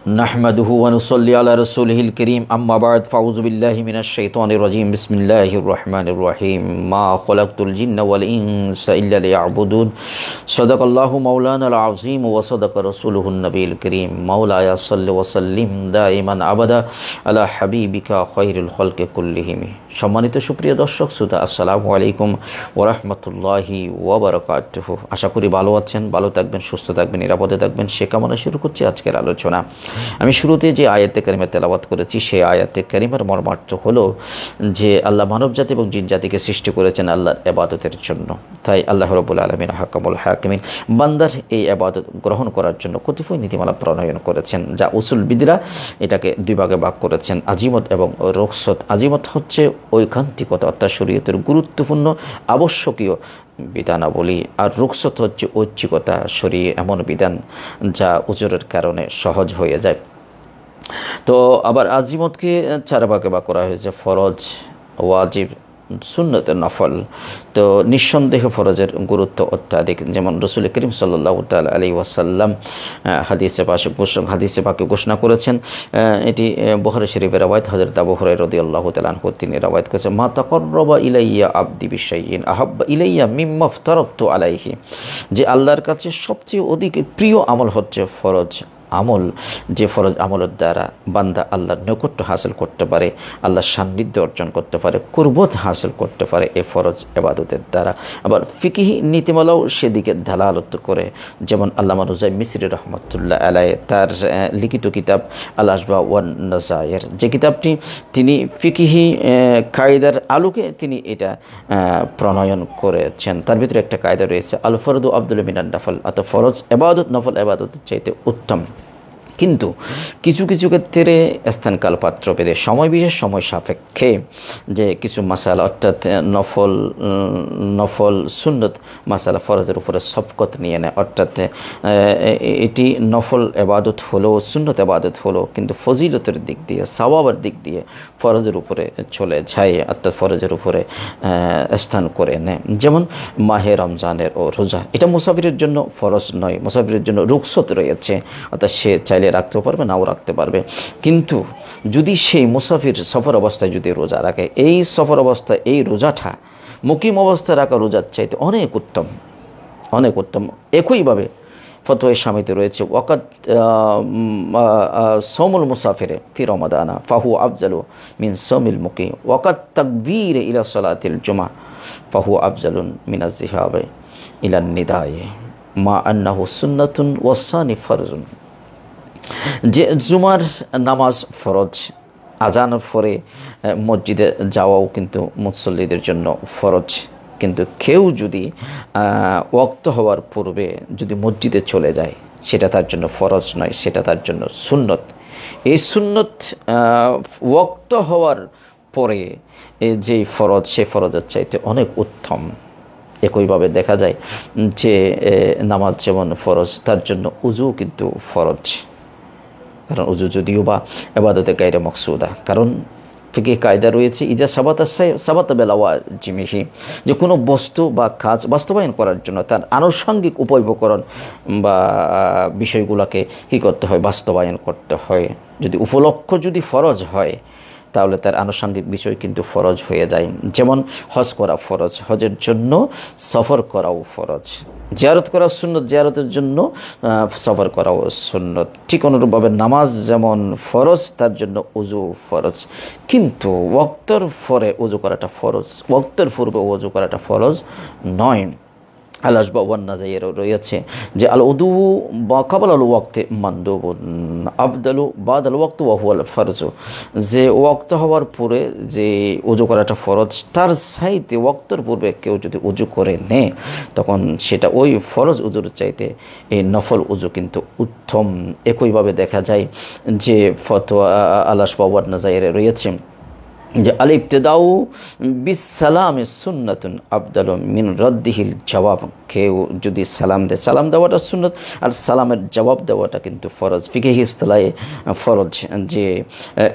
नहमदुहु व नुसल्ली अला रसूलिहिल करीम अम्मा बाद फ़अऊज़ु बिल्लाहि मिनश शैतानिर रजीम बिस्मिल्लाहिर रहमानिर रहीम मा खलक़तुल जिन्ना वल इंसा इल्ला लियअबुदून सदक़ल्लाहु मौलानाल अज़ीम व सदक़ रसूलुहुन नबील करीम मौलाया सल्लि व सल्लिम दाइमान अबदा अला हबीबिका खैरुल खल्क़ि कुल्लिहिम। सम्मानित सुप्रिय दर्शक श्रोता আসসালামু আলাইকুম ওয়া রাহমাতুল্লাহি ওয়া বারাকাতুহু। আশা করি ভালো আছেন, ভালো থাকবেন, সুস্থ থাকবেন, নিরাপদে থাকবেন সে কামনা শুরু করছি আজকের আলোচনা। আমি শুরুতে যে আয়াতে কারিমা তেলাওয়াত করেছি সেই আয়াতে কারিমার মর্মার্থ হলো যে আল্লাহ মানবজাতি এবং জিন জাতিকে সৃষ্টি করেছেন আল্লাহর ইবাদতের জন্য। তাই আল্লাহ রাব্বুল আলামিন হাকামুল হাকিমিন বান্দার এই ইবাদত গ্রহণ করার জন্য কতিপয় নীতিমালা প্রণয়ন করেছেন, যা উসুল বিদরা এটাকে দুই ভাগে ভাগ করেছেন, আজিমত এবং রুখসত। আজিমত হচ্ছে ঐকান্তিকতা অর্থাৎ শরীয়তের গুরুত্বপূর্ণ আবশ্যকীয় বিধানাবলী, আর রুখসত হচ্ছে ঐচ্ছিকতা, শরীয় এমন বিধান যা উজরের কারণে সহজ হয়ে যায়। তো আবার আজিমতকে চার ভাগে ভাগ করা হয়েছে, ফরজ, ওয়াজিব, সুন্নত, নফল। তো নিঃসন্দেহে ফরজের গুরুত্ব অত্যাধিক, যেমন রাসূল করিম সাল্লাল্লাহু তাআলা আলাইহি ওয়াসাল্লাম হাদিসে পাকে ঘোষণা করেছেন। এটি বুখারী শরীফের রওয়ায়াত, হযরত আবু হুরায়রা রাদিয়াল্লাহু তাআলা আনহু তিনি রওয়ায়াত করেছেন, মা তাকাররাবা ইলাইয়া আবদি বিশাইইন আহাব্বা ইলাইয়া মিম্মা ইফতারাতু আলাইহি, যে আল্লাহর কাছে সবচেয়ে অধিক প্রিয় আমল হচ্ছে ফরজ আমল, যে ফরজ আমলের দ্বারা বান্দা আল্লাহর নৈকট্য হাসিল করতে পারে, আল্লাহর সান্নিধ্য অর্জন করতে পারে, কুরবত হাসিল করতে পারে এই ফরজ ইবাদতের দ্বারা। আবার ফিকহি নীতিমালাও সেদিকে দালালত করে, যেমন আল্লামা রুজাই মিসরি রহমতুল্লাহ আলাইহি তার লিখিত কিতাব আল আসবা ওয়ান নাজায়ের, যে কিতাবটি তিনি ফিকহি কায়দার আলোকে তিনি এটা প্রণয়ন করেছেন। তার ভিতরে একটা কায়দা রয়েছে, আল ফরদু আফদালু মিনান নফল, অর্থাৎ ফরজ ইবাদত নফল ইবাদতের চাইতে উত্তম। কিন্তু কিছু কিছু ক্ষেত্রে স্থানকাল পাত্র পেতে সময় বিশেষ সময় সাপেক্ষে যে কিছু মাসালা অর্থাৎ নফল সুন্নত মাসালা ফরজের উপরে সবকত নিয়ে নেয়, অর্থাৎ এটি নফল ইবাদত হলো, সুন্নত ইবাদত হলো, কিন্তু ফজিলতের দিক দিয়ে সওয়াবের দিক দিয়ে ফরজের উপরে চলে যায়, অর্থাৎ ফরজের উপরে স্থান করে নেয়। যেমন মাহে রমজানের ও রোজা, এটা মুসাফিরের জন্য ফরজ নয়, মুসাফিরের জন্য রুখসত রয়েছে, অর্থাৎ সে চাইলে রাখতেও পারবে, নাও রাখতে পারবে। কিন্তু যদি সেই মুসাফির সফর অবস্থায় যদি রোজা রাখে, এই সফর অবস্থায় এই রোজাটা মুকিম অবস্থায় রাখা রোজার চাইতে অনেক উত্তম, অনেক উত্তম। একইভাবে ফতোয়ায়ে শামিতে রয়েছে, ওয়াকাত সওমুল মুসাফিরে ফি রমাদানা ফাহু আফজালু মিন সওমিল মুকিম, ওয়াকাত তাকবীরে ইলা সালাতিল জুমা ফাহু আফজালুন মিনাজ যিহাবে ইলান নিদায়ে মা আন্নাহু সুন্নাতুন ওয়াসানি ফরজুন। যে জুমার নামাজ ফরজ, আজান পরে মসজিদে যাওয়াও কিন্তু মুসল্লিদের জন্য ফরজ, কিন্তু কেউ যদি ওয়াক্ত হওয়ার পূর্বে যদি মসজিদে চলে যায় সেটা তার জন্য ফরজ নয়, সেটা তার জন্য সুন্নত। এই সুন্নত ওয়াক্ত হওয়ার পরে যেই ফরজ, সে ফরজের চাইতে অনেক উত্তম। একইভাবে দেখা যায় যে নামাজ যেমন ফরজ, তার জন্য উজু কিন্তু ফরজ, কারণ উজু যদিও বা ইবাদতে গায়রে মকসুদা, কারণ ফিকহি কায়দা রয়েছে ইজা সাবাতা বিলাওয়াজিমিহি, যে কোনো বস্তু বা কাজ বাস্তবায়ন করার জন্য তার আনুষঙ্গিক উপকরণ বা বিষয়গুলোকে কী করতে হয়, বাস্তবায়ন করতে হয়। যদি উপলক্ষ যদি ফরজ হয় তাহলে তার আনুষঙ্গিক বিষয় কিন্তু ফরজ হয়ে যায়। যেমন হজ করা ফরজ, হজের জন্য সফর করাও ফরজ, জিয়ারত করা সুন্নত, জিয়ারতের জন্য সফর করাও সুন্নত। ঠিক অনুরূপভাবে নামাজ যেমন ফরজ, তার জন্য উজু ফরজ, কিন্তু ওয়াক্তের পরে উজু করাটা ফরজ, ওয়াক্তের পূর্বে উজু করাটা ফরজ নয়। আল আসবা ওয়ান নাজায়ের রয়েছে যে আল উদু বা কাবল আল ওয়াক্তে মানদুবুন আফদালু বাদ আল ওয়াক্ত ওয়া হুয়াল ফরজু, যে ওয়াক্ত হওয়ার পরে যে উজু করাটা ফরজ, তার চাইতে ওয়াক্তের পূর্বে কেউ যদি উজু করে নেয় তখন সেটা ওই ফরজ উজুর চাইতে এই নফল উজু কিন্তু উত্তম। একইভাবে দেখা যায় যে ফতোয়া আল আসবা ওয়ান নাজায়ের রয়েছে যে আল ইবতিদাউ বিস সালামি সুন্নাতুন আফদালু মিন রাদ্দিহিল জওয়াব কেউ যদি সালাম দেয়, সালাম দেওয়াটা সুন্নত, আর সালামের জবাব দেওয়াটা কিন্তু ফরজ। ফিকহি ইসতিলাহে ফরজ, যে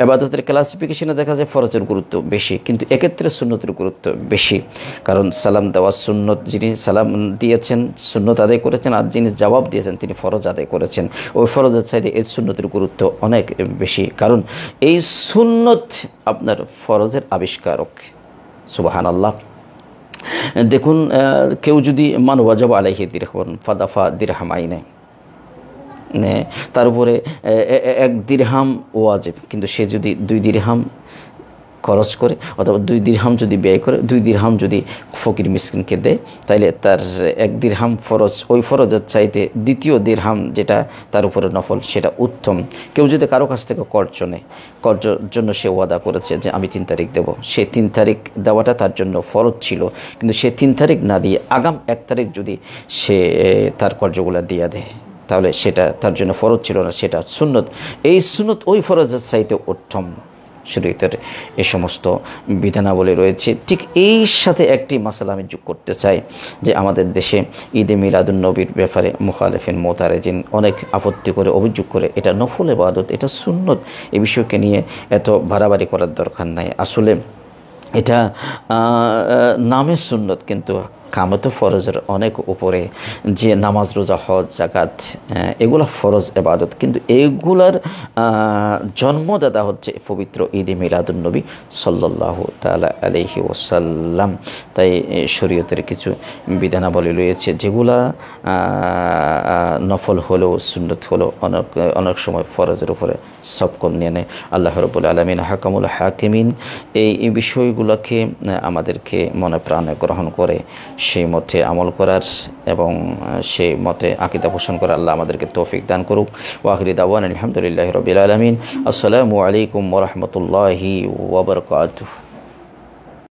ইবাদতের ক্লাসিফিকেশনে দেখা যায় ফরজের গুরুত্ব বেশি, কিন্তু এক্ষেত্রে সুন্নতের গুরুত্ব বেশি। কারণ সালাম দেওয়া সুন্নত, যিনি সালাম দিয়েছেন সুন্নত আদায় করেছেন, আর যিনি জবাব দিয়েছেন তিনি ফরজ আদায় করেছেন। ওই ফরজের চাইতে এই সুন্নতের গুরুত্ব অনেক বেশি, কারণ এই সুন্নত আপনার ফরজের আবিষ্কারক। সুবহানাল্লাহ। দেখুন, কেউ যদি মান ওয়াজাব আলাইহি দিরহাম ফাদাফা দিরহামাইনে, তার উপরে 1 দিরহাম ওয়াজিব, কিন্তু সে যদি 2 দিরহাম খরচ করে অথবা 2 দিরহাম যদি ব্যয় করে, 2 দিরহাম যদি ফকির মিসকিনকে দেয়, তাইলে তার 1 দিরহাম ফরজ, ওই ফরজের চাইতে 2য় দিরহাম যেটা তার উপরে নফল সেটা উত্তম। কেউ যদি কারো কাছ থেকে কর্জ নেয়, কর্জের জন্য সে ওয়াদা করেছে যে আমি 3 তারিখ দেব, সে 3 তারিখ দেওয়াটা তার জন্য ফরজ ছিল, কিন্তু সে 3 তারিখ না দিয়ে আগাম 1 তারিখ যদি সে তার কর্জগুলো দিয়ে দেয়, তাহলে সেটা তার জন্য ফরজ ছিল না, সেটা সুন্নত। এই সুন্নত ওই ফরজের চাইতে উত্তম। শরীয়তের এই সমস্ত বিধানাবলী রয়েছে। ঠিক এই সাথে একটি মাসালা আমি যোগ করতে চাই, যে আমাদের দেশে ঈদে মিলাদুন নবীর ব্যাপারে মুখালেফিন মোতারেজিন অনেক আপত্তি করে, অভিযোগ করে এটা নফল ইবাদত, এটা সুন্নত, এই বিষয়কে নিয়ে এত বাড়াবাড়ি করার দরকার নাই। আসলে এটা নামে সুন্নত, কিন্তু কামত ফরজের অনেক উপরে। যে নামাজ, রোজা, হজ, যাকাত, এগুলো ফরজ ইবাদত, কিন্তু এগুলার জন্মদাতা হচ্ছে পবিত্র ঈদে মিলাদুন নবী সাল্লাল্লাহু তাআলা আলাইহি ওয়াসাল্লাম। তাই শরীয়তের কিছু বিধানাবলী রয়েছে যেগুলা নফল হলেও সুন্নত হলেও অনেক সময় ফরজের উপরে সবকন নিয়ে নেয়। আল্লাহ রাব্বুল আলামিন হাকামুল হাকিমিন এই বিষয়গুলোকে আমাদেরকে মনে প্রাণে গ্রহণ করে সেই মতে আমল করার এবং সেই মতে আকীদা পোষণ করার আল্লাহ আমাদেরকে তৌফিক দান করুক। ওয়া আখিরি দাওয়ানা আলহামদুলিল্লাহি রাব্বিল আলামিন। আসসালামু আলাইকুম ওয়া রাহমাতুল্লাহি ওয়া বারাকাতুহু।